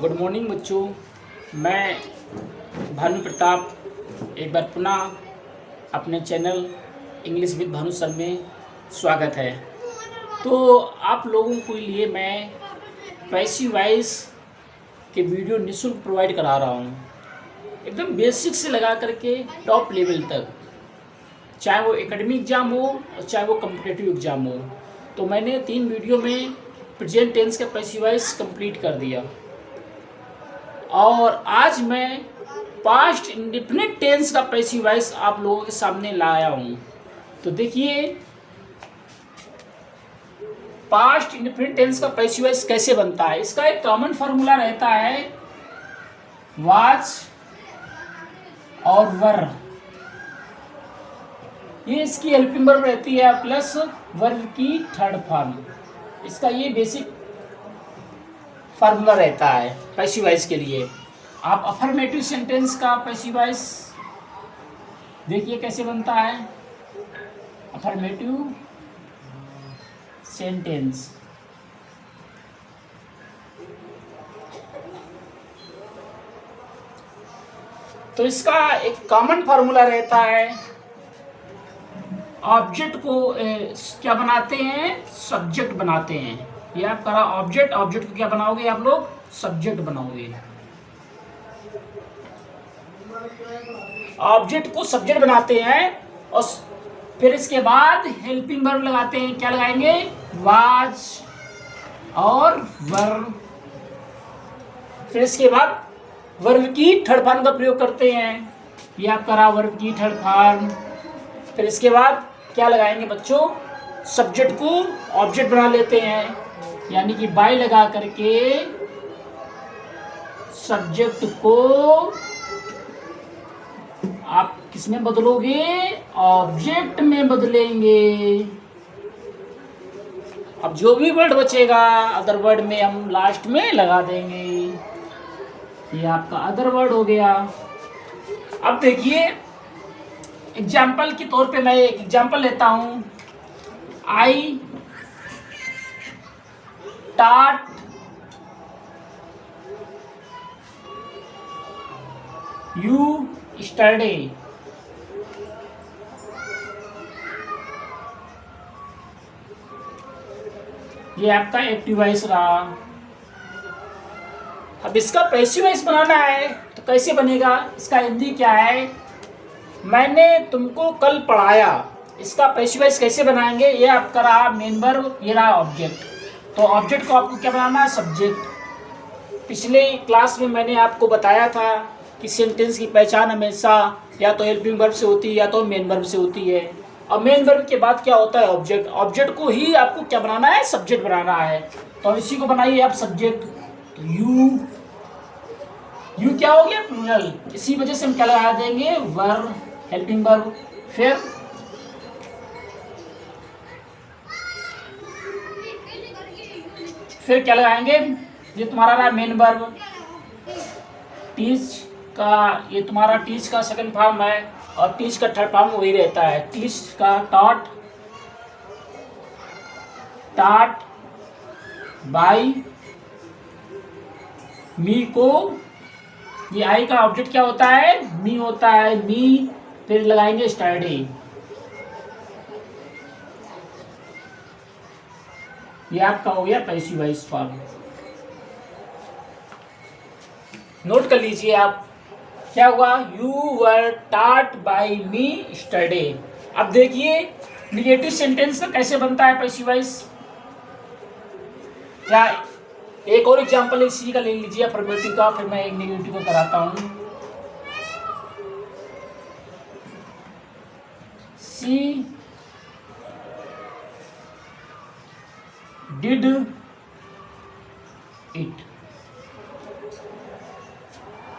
Good morning बच्चों। मैं भानु प्रताप एक बार पुनः अपने channel English with Bhanu sir में स्वागत है। तो आप लोगों के लिए मैं पैसिव वॉइस के वीडियो निःशुल्क प्रोवाइड करा रहा हूँ, एकदम बेसिक से लगा करके टॉप लेवल तक, चाहे वो एकेडमिक एग्ज़ाम हो और चाहे वो कॉम्पिटिटिव एग्ज़ाम हो। तो मैंने 3 वीडियो में प्रेजेंट टेंस का पैसिव वॉइस कंप्लीट कर दिया और आज मैं पास्ट इंडेफिनिट टेंस का पैसिव वॉइस आप लोगों के सामने लाया हूँ। तो देखिए पास्ट इंडेफिनिट टेंस का पैसिव वॉइस कैसे बनता है। इसका एक कॉमन फार्मूला रहता है वाज और वर, ये इसकी हेल्पिंग वर्ब रहती है प्लस वर्ब की थर्ड फॉर्म। इसका ये बेसिक फार्मूला रहता है पैसिव वॉइस के लिए। आप अफर्मेटिव सेंटेंस का पैसिव वॉइस देखिए कैसे बनता है। अफर्मेटिव सेंटेंस तो इसका एक कॉमन फार्मूला रहता है, ऑब्जेक्ट को क्या बनाते हैं, सब्जेक्ट बनाते हैं। ये आपका ऑब्जेक्ट, ऑब्जेक्ट को क्या बनाओगे आप लोग, सब्जेक्ट बनाओगे। ऑब्जेक्ट को सब्जेक्ट बनाते हैं और फिर इसके बाद हेल्पिंग वर्ब लगाते हैं। क्या लगाएंगे, वाज और वर। फिर इसके बाद वर्ब की थर्ड फॉर्म का प्रयोग करते हैं। ये आपका रहा वर्ब की थर्ड फॉर्म। फिर इसके बाद क्या लगाएंगे बच्चों, सब्जेक्ट को ऑब्जेक्ट बना लेते हैं, यानी कि बाय लगा करके सब्जेक्ट को आप किस में बदलोगे, ऑब्जेक्ट में बदलेंगे। अब जो भी वर्ड बचेगा अदर वर्ड में हम लास्ट में लगा देंगे। ये आपका अदर वर्ड हो गया। अब देखिए एग्जाम्पल के तौर पे मैं एक एग्जाम्पल लेता हूं। आई टाट यू स्टडी। ये आपका एक्टिव वॉइस रहा। अब इसका पैसिव वॉइस बनाना है तो कैसे बनेगा, इसका हिंदी क्या है, मैंने तुमको कल पढ़ाया। इसका पैसिव वॉइस कैसे बनाएंगे, ये आपका रहा मेन वर्ब, ये रहा ऑब्जेक्ट। तो ऑब्जेक्ट को आपको क्या बनाना है, सब्जेक्ट। पिछले क्लास में मैंने आपको बताया था कि सेंटेंस की पहचान हमेशा या तो हेल्पिंग वर्ब से होती है या तो मेन वर्ब से होती है। और मेन वर्ब के बाद क्या होता है, ऑब्जेक्ट। ऑब्जेक्ट को ही आपको क्या बनाना है, सब्जेक्ट बनाना है। तो इसी को बनाइए आप सब्जेक्ट। यू क्या हो गया, प्लूरल। इसी वजह से हम क्या लगा देंगे, वर्ब, हेल्पिंग वर्ब। फिर क्या लगाएंगे, ये तुम्हारा रहा मेन वर्ब। टीच का, ये तुम्हारा टीच का सेकंड फॉर्म है और टीच का थर्ड फॉर्म वही रहता है। टीच का टॉट, टॉट बाय मी को, ये आई का ऑब्जेक्ट क्या होता है, मी होता है, मी। फिर लगाएंगे स्टडी। ये आपका हो गया पैसिव वॉइस फॉर्म। नोट कर लीजिए आप, क्या हुआ, you were taught by me study. अब देखिए निगेटिव सेंटेंस का कैसे बनता है पैसिव वॉइस। क्या एक और एग्जांपल इसी का ले लीजिए अफर्मेटिव का, फिर मैं एक नेगेटिव को कराता हूं। सी डिड इट,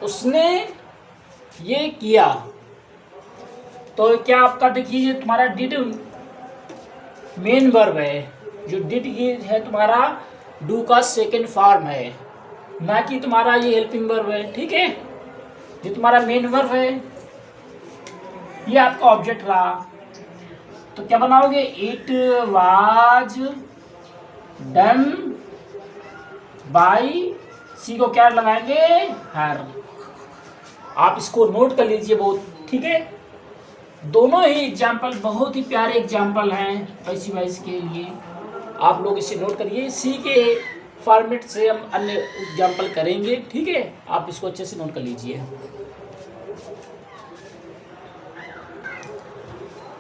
उसने ये किया। तो क्या आपका देखिए ये तुम्हारा डिड मेन वर्ब है, जो डिड ये है तुम्हारा डू का सेकेंड फॉर्म है, ना कि तुम्हारा ये हेल्पिंग वर्ब है। ठीक है, ये तुम्हारा मेन वर्ब है, ये आपका ऑब्जेक्ट रहा। तो क्या बनाओगे, इट वाज डन बाय सी को क्या लगाएंगे, हर। आप इसको नोट कर लीजिए बहुत, ठीक है। दोनों ही एग्जाम्पल बहुत ही प्यारे एग्जाम्पल हैं पैसिव वॉइस के लिए, आप लोग इसे नोट करिए। सी के फॉर्मेट से हम अन्य एग्जाम्पल करेंगे, ठीक है। आप इसको अच्छे से नोट कर लीजिए।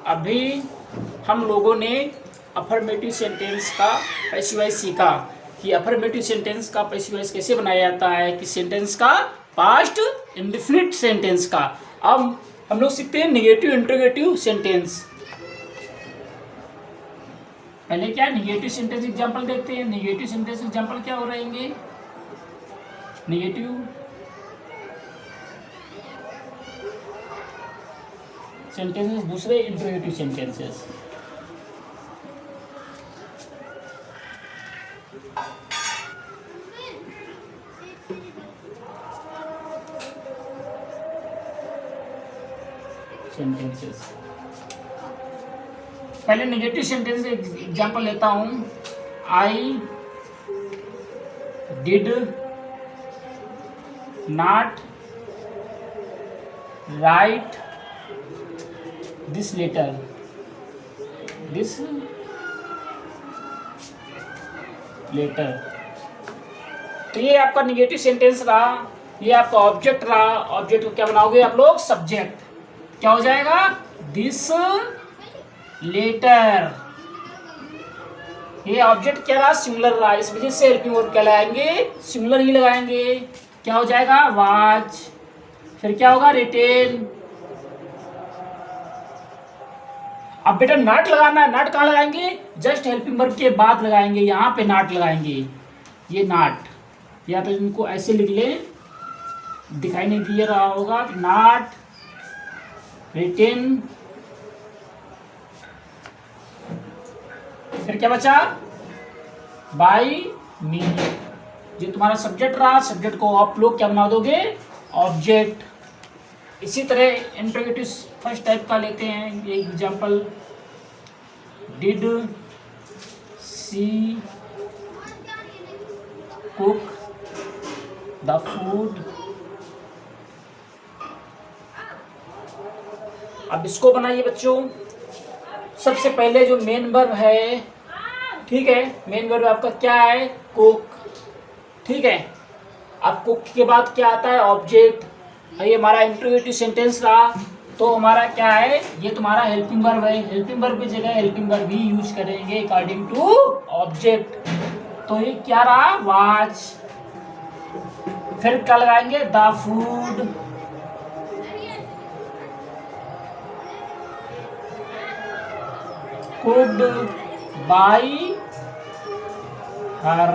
अभी हम लोगों ने अफर्मेटिव सेंटेंस का पैसिव वॉइस सीखा कि अफर्मेटिव सेंटेंस का पैसिव वॉइस कैसे बनाया जाता है, कि सेंटेंस का पास्ट इंडेफिनिट सेंटेंस का। अब हम लोग सीखते हैं नेगेटिव इंटरोगेटिव सेंटेंस। पहले क्या नेगेटिव सेंटेंस एग्जांपल देखते हैं। नेगेटिव सेंटेंस एग्जांपल क्या हो रहेंगे, नेगेटिव सेंटेंसेस, दूसरे इंटरोगेटिव सेंटेंसेस। सेंटेंसेस पहले नेगेटिव सेंटेंस एग्जांपल लेता हूं। I did not write this letter. This letter, तो ये आपका नेगेटिव सेंटेंस रहा, ये आपका ऑब्जेक्ट रहा। ऑब्जेक्ट को क्या बनाओगे आप लोग, सब्जेक्ट। क्या हो जाएगा, दिस लेटर। ये ऑब्जेक्ट क्या रहा, सिंगुलर रहा, इस वजह से हेल्पिंग वर्ब क्या लगाएंगे, सिंगुलर ही लगाएंगे। क्या हो जाएगा, वाच। फिर क्या होगा, रिटेन। अब बेटा नॉट लगाना है, नॉट कहाँ लगाएंगे, जस्ट हेल्पिंग वर्ब के बाद लगाएंगे, यहाँ पे नॉट लगाएंगे। ये नॉट, या तो इनको ऐसे लिख ले, दिखाई नहीं दिया रहा होगा, नॉट रिटेन। फिर क्या बचा, बाई मी। ये तुम्हारा सब्जेक्ट रहा, सब्जेक्ट को आप लोग क्या बना दोगे, ऑब्जेक्ट। इसी तरह इंटरोगेटिव फर्स्ट टाइप का लेते हैं, ये example. Did she cook the food. अब इसको बनाइए बच्चों। सबसे पहले जो मेन वर्ब है, ठीक है, मेन वर्ब आपका क्या है, कुक, ठीक है। अब कुक के बाद क्या आता है, ऑब्जेक्ट। ये हमारा इंटरोगेटिव सेंटेंस रहा, तो हमारा क्या है, ये तुम्हारा हेल्पिंग वर्ब है। हेल्पिंग वर्ब की जगह हेल्पिंग वर्ब ही यूज करेंगे अकॉर्डिंग टू ऑब्जेक्ट। तो ये क्या रहा, वॉच। फिर क्या लगाएंगे, the food. Cooked by her.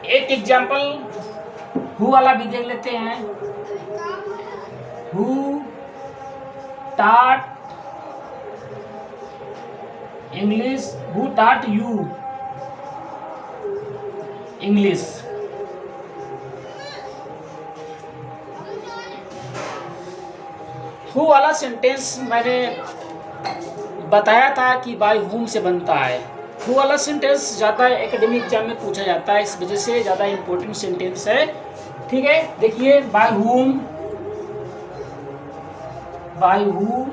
एक एग्जाम्पल हु वाला भी देख लेते हैं। हु टाट इंग्लिश, हु टाट यू इंग्लिश। हु वाला सेंटेंस मैंने बताया था कि बाय हुम से बनता है। हु वाला सेंटेंस ज़्यादा एकेडमिक एग्जाम में पूछा जाता है, इस वजह से ज़्यादा इम्पोर्टेंट सेंटेंस है, ठीक है। देखिए, बाय हुम, बाय हुम।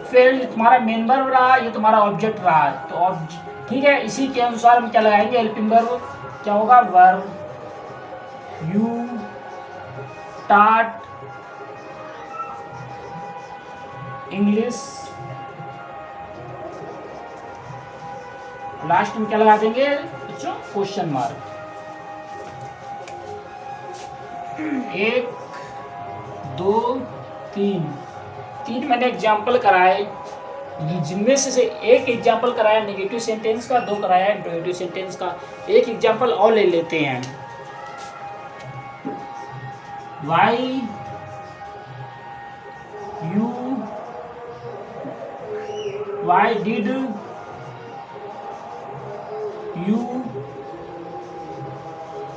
फिर तुम्हारा मेन वर्ब रहा, ये तुम्हारा ऑब्जेक्ट रहा, तो ठीक है, इसी के अनुसार हम क्या लगाएंगे, हेल्पिंग वर्ब। क्या होगा, वर्ब। यू टाट इंग्लिश। लास्ट में क्या लगा देंगे बच्चों, क्वेश्चन मार्क। 1 2 3 मैंने एग्जाम्पल कराए, जिनमें से एक एग्जाम्पल कराया नेगेटिव सेंटेंस का, 2 कराया इंटरोगेटिव सेंटेंस का। एक एग्जाम्पल और ले लेते हैं। Why you, why did you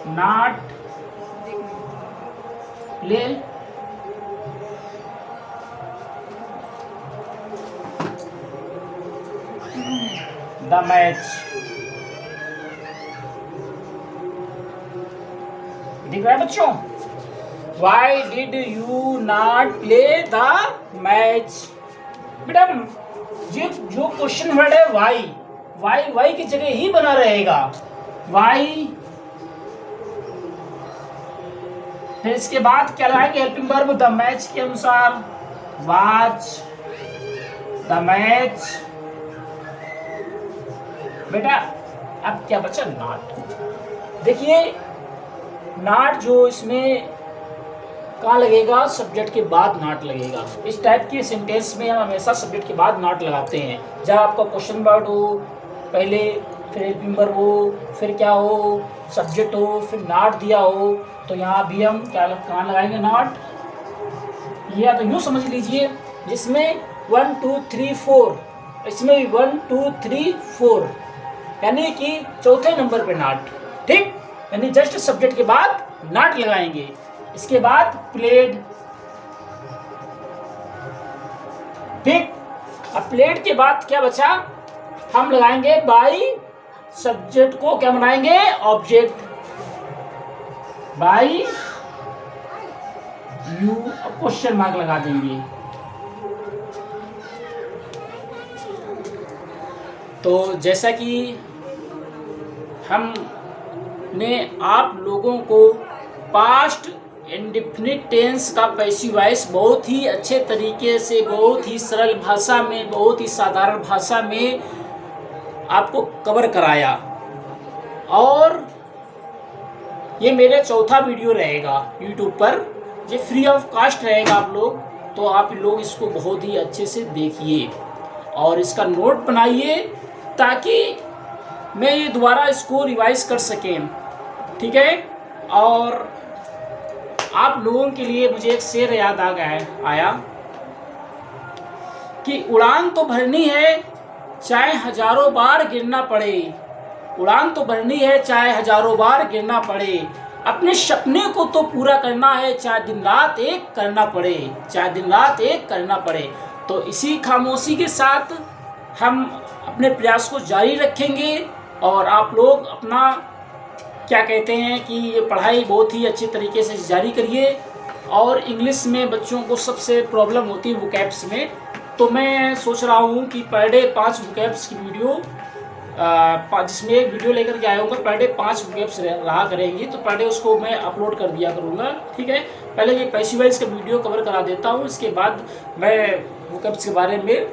not play the match. दिख रहा है बच्चों? Why did you not play the match? बेटा ये जो क्वेश्चन वर्ड है वाई, वाई वाई की जगह ही बना रहेगा, वाई। फिर इसके बाद क्या लगाएंगे? हेल्पिंग वर्ब द मैच के अनुसार, वॉच द मैच। बेटा अब क्या बचा? नॉट। देखिए नॉट जो इसमें कहाँ लगेगा? सब्जेक्ट के बाद नॉट लगेगा। इस टाइप के सेंटेंस में हम हमेशा सब्जेक्ट के बाद नॉट लगाते हैं। जब आपका क्वेश्चन वर्ड हो पहले, फिर हेल्पिंग वर्ब हो, फिर क्या हो? सब्जेक्ट हो, फिर नॉट दिया हो, तो यहाँ भी हम क्या कहाँ लगाएंगे? नॉट। या तो यूँ समझ लीजिए जिसमें 1 2 3 4, इसमें भी 1 2 3 4, यानी कि चौथे नंबर पे नॉट। ठीक, यानी जस्ट सब्जेक्ट के बाद नॉट लगाएंगे। इसके बाद प्लेड। ठीक, अब प्लेड के बाद क्या बचा? हम लगाएंगे बाई, सब्जेक्ट को क्या बनाएंगे? Object. By you, question mark लगा देंगे। तो जैसा कि हमने आप लोगों को पास्ट इंडेफिनिट टेंस का पैसिव वॉइस बहुत ही अच्छे तरीके से, बहुत ही सरल भाषा में, बहुत ही साधारण भाषा में आपको कवर कराया, और ये मेरे चौथा वीडियो रहेगा यूट्यूब पर। ये फ्री ऑफ कॉस्ट रहेगा आप लोग, तो आप लोग इसको बहुत ही अच्छे से देखिए और इसका नोट बनाइए ताकि मैं ये दोबारा इसको रिवाइज कर सकें। ठीक है, और आप लोगों के लिए मुझे एक शेर याद आया कि उड़ान तो भरनी है चाहे हजारों बार गिरना पड़े, उड़ान तो भरनी है चाहे हजारों बार गिरना पड़े, अपने सपने को तो पूरा करना है चाहे दिन रात एक करना पड़े, चाहे दिन रात एक करना पड़े। तो इसी खामोशी के साथ हम अपने प्रयास को जारी रखेंगे और आप लोग अपना क्या कहते हैं कि ये पढ़ाई बहुत ही अच्छे तरीके से जारी करिए। और इंग्लिश में बच्चों को सबसे प्रॉब्लम होती है वोकैब्स में, तो मैं सोच रहा हूँ कि पर डे 5 वोकैब्स की वीडियो, जिसमें एक वीडियो लेकर के आया होगा, पर डे 5 वोकैब्स रहा करेंगी, तो पर डे उसको मैं अपलोड कर दिया करूँगा। ठीक है, पहले ये पैसिव वॉइस का वीडियो कवर करा देता हूँ, इसके बाद मैं वोकैब्स के बारे में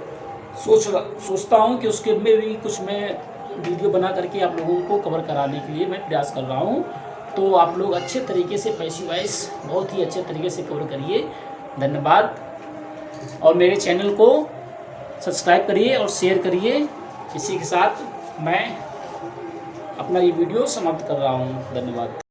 सोचता हूँ कि उसके में भी कुछ मैं वीडियो बना करके आप लोगों को कवर कराने के लिए मैं प्रयास कर रहा हूँ। तो आप लोग अच्छे तरीके से पैसिव वॉइस बहुत ही अच्छे तरीके से कवर करिए। धन्यवाद, और मेरे चैनल को सब्सक्राइब करिए और शेयर करिए। इसी के साथ मैं अपना ये वीडियो समाप्त कर रहा हूँ। धन्यवाद।